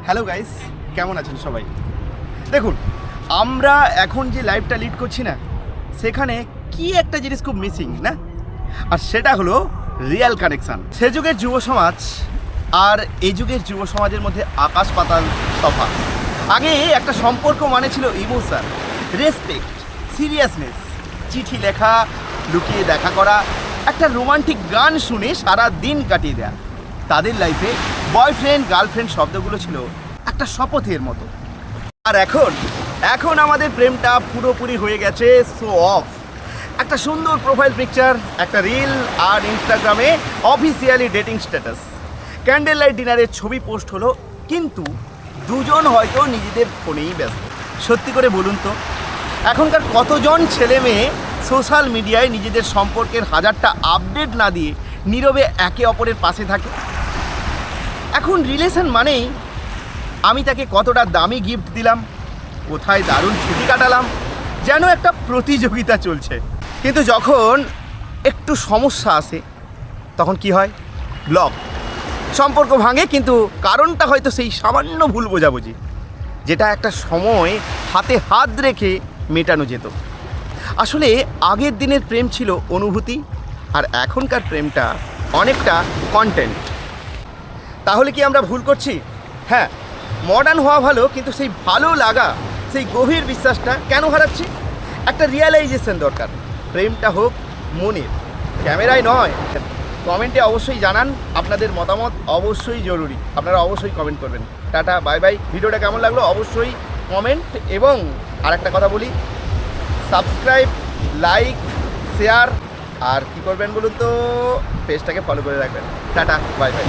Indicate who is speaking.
Speaker 1: Hello guys, কেমন আছেন সবাই? দেখুন, আমরা এখন যে লাইফটা লিড করছি না, সেখানে কি একটা জিনিস খুব মিসিং না, আর সেটা হলো রিয়েল কানেকশান। সে যুগের যুব সমাজ আর এই যুগের যুব সমাজের মধ্যে আকাশ পাতাল তফাৎ। আগে একটা সম্পর্ক মানে ছিল ইমোশন, রেসপেক্ট, সিরিয়াসনেস, চিঠি লেখা, লুকিয়ে দেখা করা, একটা রোমান্টিক গান শুনে সারা দিন কাটিয়ে দেয়া। তাদের লাইফে বয়ফ্রেন্ড গার্লফ্রেন্ড শব্দগুলো ছিল একটা শপথের মতো। আর এখন আমাদের প্রেমটা পুরোপুরি হয়ে গেছে শো অফ। একটা সুন্দর প্রোফাইল পিকচার, একটা রিল, আর ইনস্টাগ্রামে officially dating status, candle light ডিনারের ছবি পোস্ট হলো, কিন্তু দুজন হয়তো নিজেদের ফোনেই ব্যস্ত। সত্যি করে বলুন তো, এখনকার কতজন ছেলে মেয়ে সোশ্যাল মিডিয়ায় নিজেদের সম্পর্কের হাজারটা আপডেট না দিয়ে নীরবে একে অপরের পাশে থাকে? এখন রিলেশন মানেই আমি তাকে কতটা দামি গিফট দিলাম, কোথায় দারুণ ছুটি কাটালাম, যেন একটা প্রতিযোগিতা চলছে। কিন্তু যখন একটু সমস্যা আসে, তখন কি হয়? ব্লক। সম্পর্ক ভাঙে, কিন্তু কারণটা হয়তো সেই সামান্য ভুল বোঝাবুঝি, যেটা একটা সময় হাতে হাত রেখে মেটানো যেত। আসলে আগের দিনের প্রেম ছিল অনুভূতি, আর এখনকার প্রেমটা অনেকটা কন্টেন্ট। তাহলে কি আমরা ভুল করছি? হ্যাঁ, মডার্ন হওয়া ভালো, কিন্তু সেই ভালো লাগা, সেই গভীর বিশ্বাসটা কেন হারাচ্ছি? একটা রিয়েলাইজেশন দরকার। প্রেমটা হোক মনের, ক্যামেরায় নয়। কমেন্টে অবশ্যই জানান, আপনাদের মতামত অবশ্যই জরুরি। আপনারা অবশ্যই কমেন্ট করবেন। Tata, bye bye. ভিডিওটা কেমন লাগলো অবশ্যই কমেন্ট, এবং আরেকটা কথা বলি, সাবস্ক্রাইব, লাইক, শেয়ার, আর কি করবেন বলুন তো, পেজটাকে ফলো করে রাখবেন। Tata, bye bye.